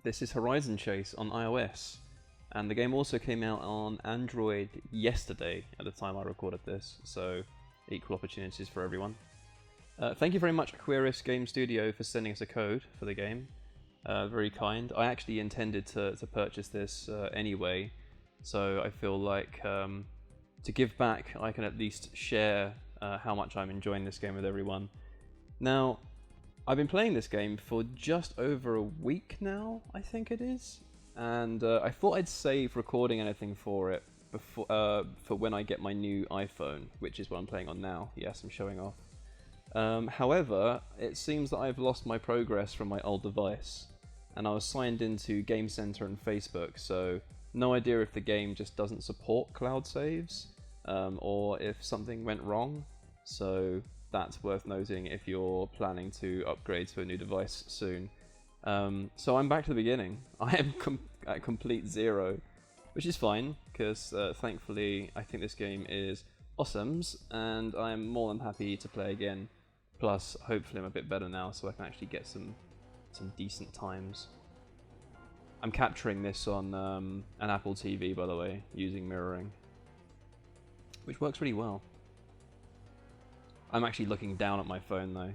This is Horizon Chase on iOS, and the game also came out on Android yesterday at the time I recorded this, so equal opportunities for everyone. Thank you very much, Aquarius Game Studio, for sending us a code for the game. Very kind. I actually intended to purchase this anyway, so I feel like to give back, I can at least share how much I'm enjoying this game with everyone. Now, I've been playing this game for just over a week now, I think it is, and I thought I'd save recording anything for it before, for when I get my new iPhone, which is what I'm playing on now. Yes, I'm showing off. However, it seems that I've lost my progress from my old device, and I was signed into Game Center and Facebook, so no idea if the game just doesn't support cloud saves, or if something went wrong, so that's worth noting if you're planning to upgrade to a new device soon. So I'm back to the beginning. I am at complete zero, which is fine, because thankfully I think this game is awesomes, and I'm more than happy to play again. Plus, hopefully I'm a bit better now, so I can actually get some decent times. I'm capturing this on an Apple TV, by the way, using mirroring, which works really well. I'm actually looking down at my phone though.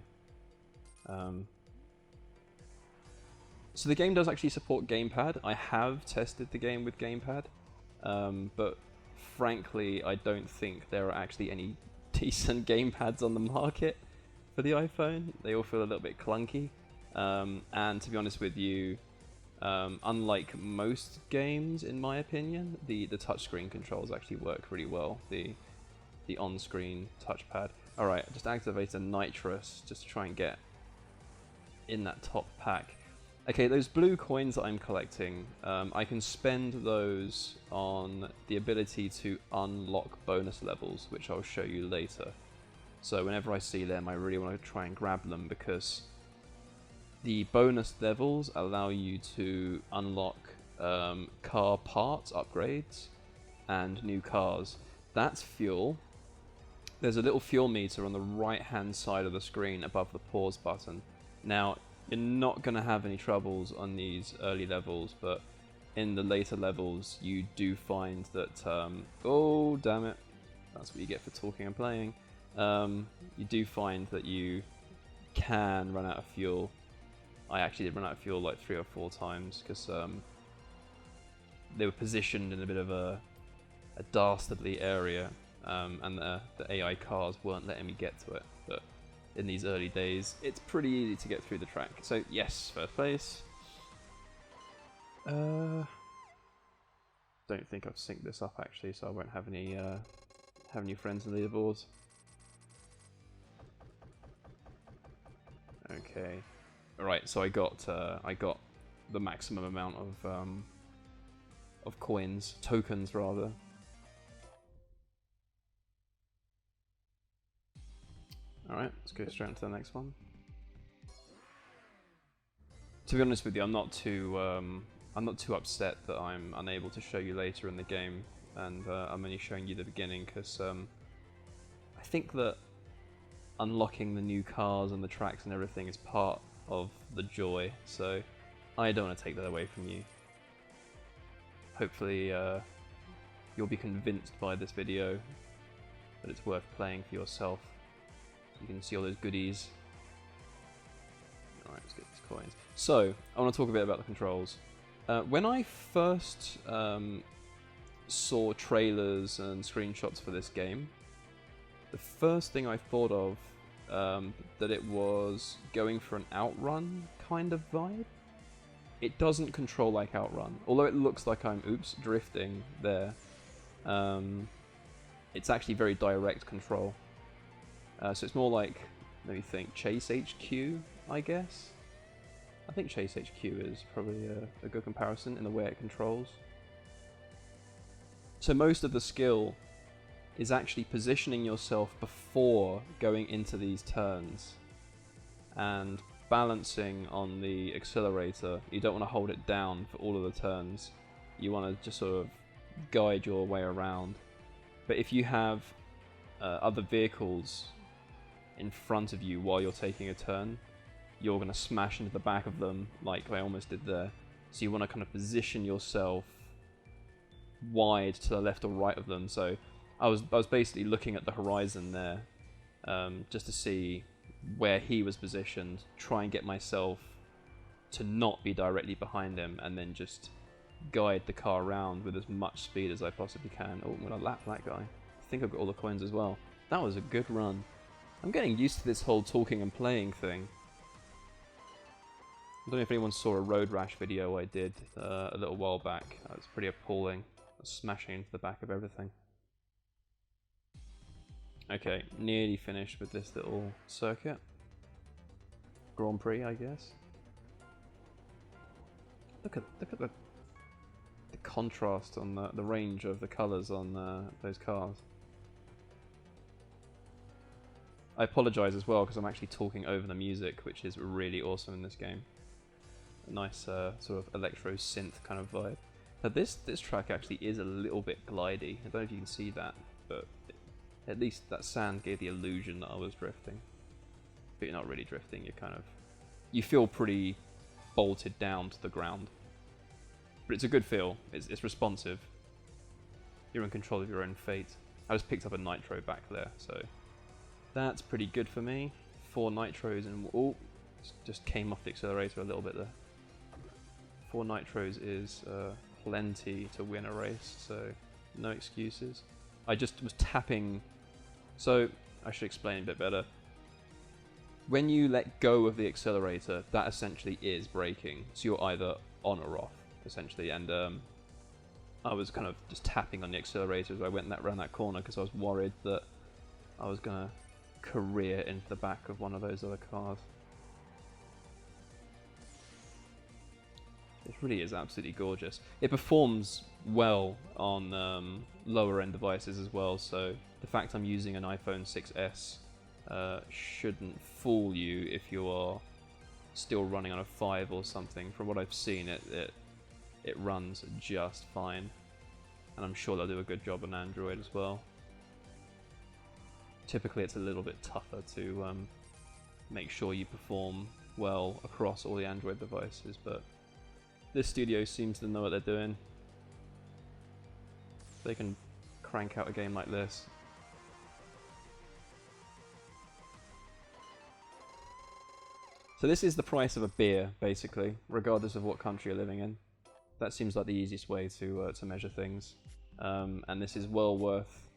So the game does actually support gamepad. I have tested the game with gamepad, but frankly I don't think there are actually any decent gamepads on the market for the iPhone. They all feel a little bit clunky, and to be honest with you, unlike most games in my opinion, the touchscreen controls actually work really well, the on-screen touchpad. Alright, just activate a nitrous just to try and get in that top pack. Okay, those blue coins that I'm collecting, I can spend those on the ability to unlock bonus levels, which I'll show you later. So whenever I see them, I really want to try and grab them, because the bonus levels allow you to unlock car parts upgrades and new cars. That's fuel. There's a little fuel meter on the right hand side of the screen above the pause button. Now, you're not going to have any troubles on these early levels, but in the later levels you do find that, oh damn it, that's what you get for talking and playing. You do find that you can run out of fuel. I actually did run out of fuel like 3 or 4 times, because they were positioned in a bit of a dastardly area, and the AI cars weren't letting me get to it. But in these early days, it's pretty easy to get through the track. So yes, first place. Don't think I've synced this up actually, so I won't have any friends in the leaderboards. Okay. Alright, so I got the maximum amount of coins, tokens rather. Alright, let's go straight into the next one. To be honest with you, I'm not too upset that I'm unable to show you later in the game, and I'm only showing you the beginning, because I think that unlocking the new cars and the tracks and everything is part of the joy, so I don't want to take that away from you. Hopefully you'll be convinced by this video that it's worth playing for yourself. You can see all those goodies. Alright, let's get these coins. So, I want to talk a bit about the controls. When I first saw trailers and screenshots for this game, the first thing I thought of, that it was going for an Outrun kind of vibe. It doesn't control like Outrun, although it looks like I'm, drifting there. It's actually very direct control. So it's more like, let me think, Chase HQ, I guess? I think Chase HQ is probably a good comparison in the way it controls. So most of the skill is actually positioning yourself before going into these turns and balancing on the accelerator. You don't want to hold it down for all of the turns. You want to just sort of guide your way around. But if you have other vehicles in front of you while you're taking a turn, you're going to smash into the back of them like I almost did there. So you want to kind of position yourself wide to the left or right of them. So I was basically looking at the horizon there, just to see where he was positioned, try and get myself to not be directly behind him, and then just guide the car around with as much speed as I possibly can. Oh, I'm going to lap that guy. I think I've got all the coins as well. That was a good run. I'm getting used to this whole talking and playing thing. I don't know if anyone saw a road rash video I did a little while back. That was pretty appalling. I was smashing into the back of everything. Okay, nearly finished with this little circuit. Grand Prix, I guess. Look at the contrast on the range of the colours on those cars. I apologise as well because I'm actually talking over the music, which is really awesome in this game. A nice sort of electro synth kind of vibe. Now this track actually is a little bit glidey. I don't know if you can see that, but at least that sand gave the illusion that I was drifting. But you're not really drifting. You feel pretty bolted down to the ground. But it's a good feel. It's responsive. You're in control of your own fate. I just picked up a nitro back there, so that's pretty good for me. 4 nitros and oh, just came off the accelerator a little bit there. 4 nitros is plenty to win a race, so no excuses. I just was tapping. So I should explain a bit better. When you let go of the accelerator, that essentially is braking. So you're either on or off, essentially. And I was kind of just tapping on the accelerator as I went around that corner because I was worried that I was going to career into the back of one of those other cars. It really is absolutely gorgeous. It performs well on lower end devices as well, so the fact I'm using an iPhone 6s shouldn't fool you if you are still running on a 5 or something. From what I've seen, it runs just fine, and I'm sure they'll do a good job on Android as well. Typically it's a little bit tougher to make sure you perform well across all the Android devices, but this studio seems to know what they're doing. They can crank out a game like this. So this is the price of a beer, basically, regardless of what country you're living in. That seems like the easiest way to measure things. And this is well worth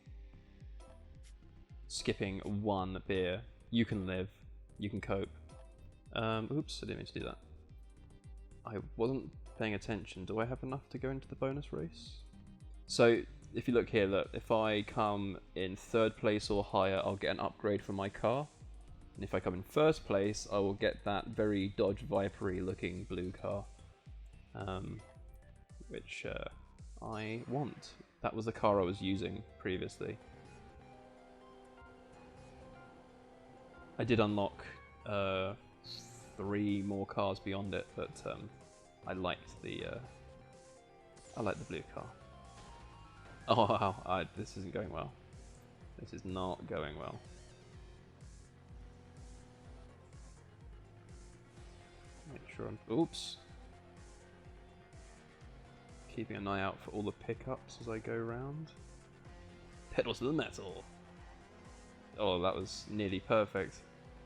skipping 1 beer. You can live, you can cope. Oops, I didn't mean to do that. I wasn't paying attention. Do I have enough to go into the bonus race? So if you look here, look, if I come in 3rd place or higher, I'll get an upgrade for my car. And if I come in 1st place, I will get that very Dodge Viper-y looking blue car, which I want. That was the car I was using previously. I did unlock 3 more cars beyond it, but I liked the blue car. Oh wow, this isn't going well. This is not going well. Make sure I'm. Oops. Keeping an eye out for all the pickups as I go around. Pedal to the metal. Oh, that was nearly perfect.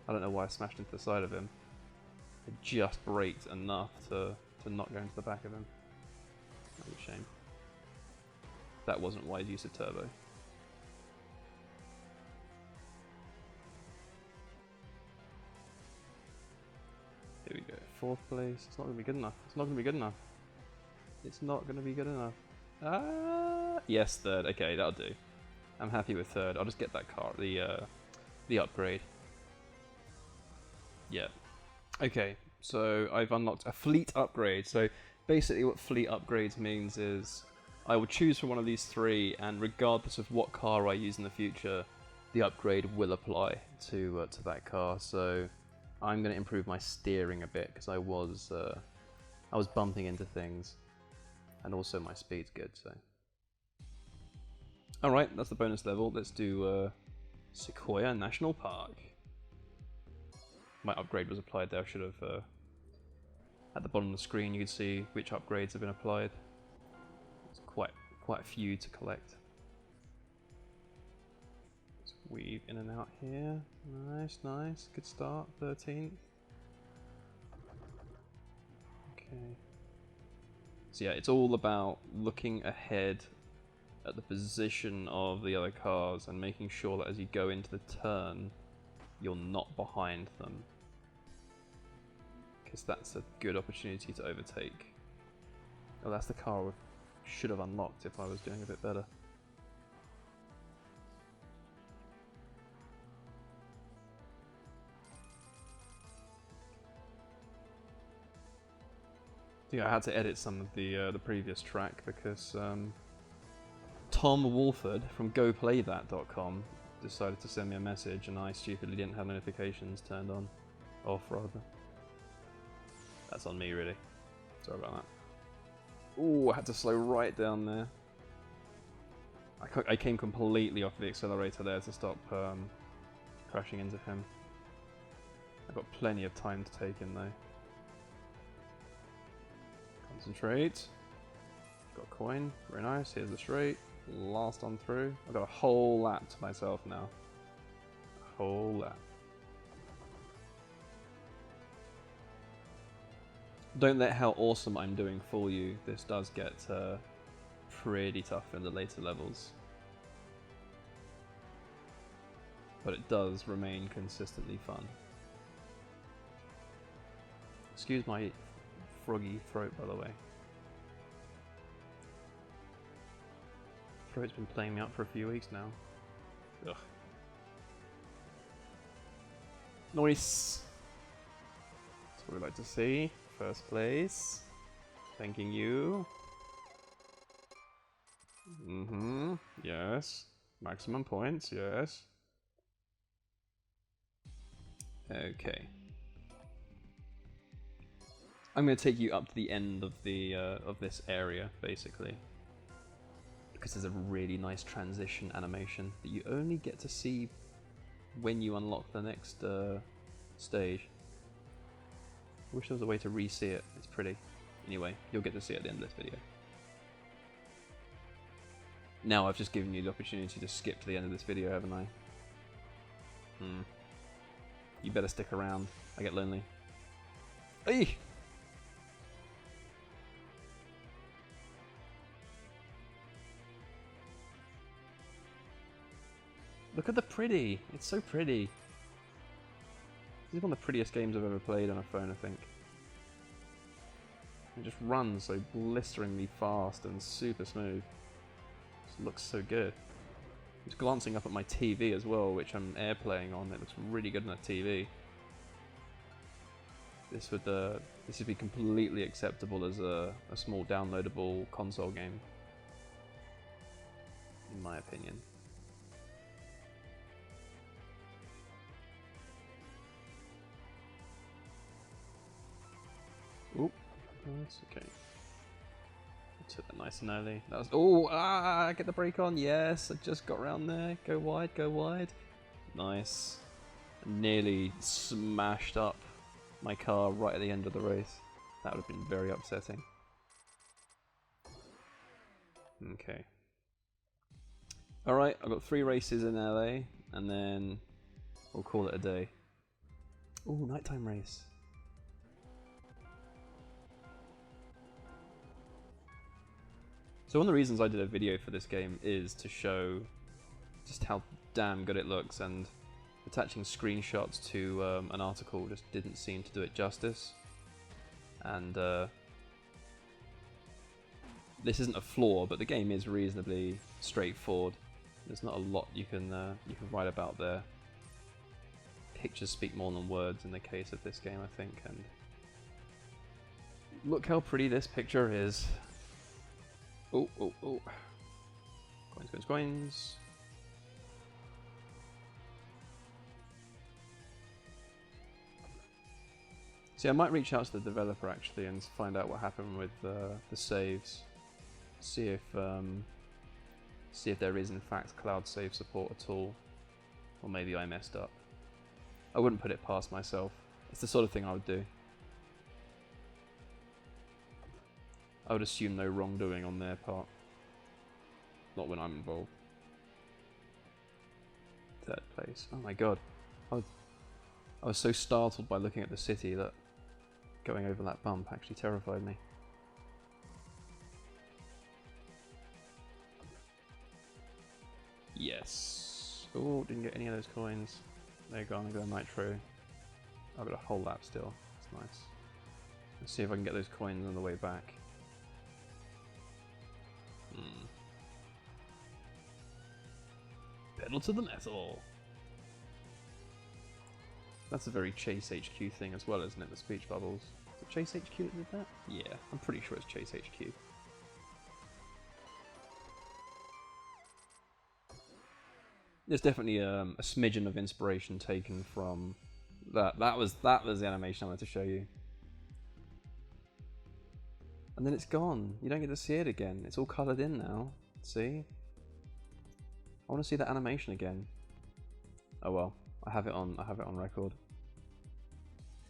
I don't know why I smashed into the side of him. I just braked enough to not go into the back of him. That was a shame. That wasn't wise use of turbo. Here we go. 4th place. It's not going to be good enough. It's not going to be good enough. It's not going to be good enough. Ah, yes, 3rd. Okay, that'll do. I'm happy with 3rd. I'll just get that car, the upgrade. Yeah. Okay, so I've unlocked a fleet upgrade. So basically what fleet upgrades means is I will choose from one of these 3, and regardless of what car I use in the future, the upgrade will apply to that car. So I'm going to improve my steering a bit because I was bumping into things, and also my speed's good. So, all right, that's the bonus level. Let's do Sequoia National Park. My upgrade was applied there. I should have At the bottom of the screen, you can see which upgrades have been applied. It's quite a few to collect. Let's weave in and out here. Nice, nice. Good start. 13th. Okay. So yeah, it's all about looking ahead at the position of the other cars and making sure that as you go into the turn, you're not behind them. Because that's a good opportunity to overtake. Oh, that's the car I should have unlocked if I was doing a bit better. Yeah, I had to edit some of the previous track because Tom Wolford from GoPlayThat.com decided to send me a message, and I stupidly didn't have notifications turned on, off rather. That's on me, really. Sorry about that. Ooh, I had to slow right down there. I came completely off the accelerator there to stop crashing into him. I've got plenty of time to take in though. Concentrate. Got a coin. Very nice. Here's the straight. Last on through. I've got a whole lap to myself now. A whole lap. Don't let how awesome I'm doing fool you. This does get pretty tough in the later levels. But it does remain consistently fun. Excuse my froggy throat, by the way. Throat's been playing me out for a few weeks now. Ugh. Nice! That's what we like to see. First place. Thanking you. Mm-hmm. Yes. Maximum points, yes. Okay. I'm going to take you up to the end of the of this area, basically, because there's a really nice transition animation that you only get to see when you unlock the next stage. I wish there was a way to re-see it. It's pretty. Anyway, you'll get to see it at the end of this video. Now I've just given you the opportunity to skip to the end of this video, haven't I? You better stick around. I get lonely. Hey! Look at the pretty. It's so pretty. This is one of the prettiest games I've ever played on a phone, I think. It just runs so blisteringly fast and super smooth. It looks so good. I'm just glancing up at my TV as well, which I'm airplaying on. It looks really good on a TV. This would be completely acceptable as a small downloadable console game, in my opinion. Oop, that's okay. Took that nice and early. That was get the brake on. Yes, I just got around there. Go wide, go wide. Nice. Nearly smashed up my car right at the end of the race. That would have been very upsetting. Okay. Alright, I've got 3 races in LA, and then we'll call it a day. Ooh, nighttime race. So one of the reasons I did a video for this game is to show just how damn good it looks, and attaching screenshots to an article just didn't seem to do it justice. And this isn't a flaw, but the game is reasonably straightforward. There's not a lot you can write about there. Pictures speak more than words in the case of this game, I think. And look how pretty this picture is. Oh, oh, oh. Coins, coins, coins. See, I might reach out to the developer actually and find out what happened with the saves. See if there is in fact cloud save support at all, or maybe I messed up. I wouldn't put it past myself. It's the sort of thing I would do. I would assume no wrongdoing on their part. Not when I'm involved. Third place. Oh my god. I was so startled by looking at the city that going over that bump actually terrified me. Yes. Oh, didn't get any of those coins. They're gone. I got a nitro. I've got a whole lap still. That's nice. Let's see if I can get those coins on the way back. Pedal to the metal. That's a very Chase HQ thing as well, isn't it? The speech bubbles. Is it Chase HQ that did that? Yeah, I'm pretty sure it's Chase HQ. There's definitely a smidgen of inspiration taken from that. That was the animation I wanted to show you. And then it's gone. You don't get to see it again. It's all coloured in now. See? I want to see that animation again. Oh well, I have it on record.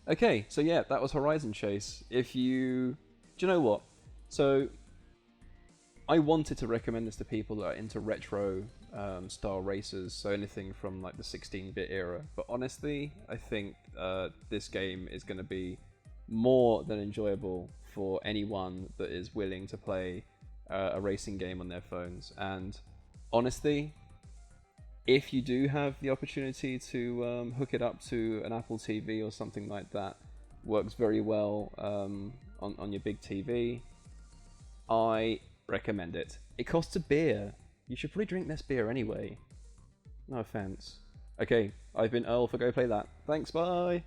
Okay, so yeah, that was Horizon Chase. Do you know what? So I wanted to recommend this to people that are into retro style racers, so anything from like the 16-bit era. But honestly, I think this game is going to be more than enjoyable for anyone that is willing to play a racing game on their phones. And honestly, if you do have the opportunity to hook it up to an Apple TV or something like that, works very well on your big TV, I recommend it. It costs a beer. You should probably drink less beer anyway. No offense. Okay, I've been Earl for Go Play That. Thanks, bye!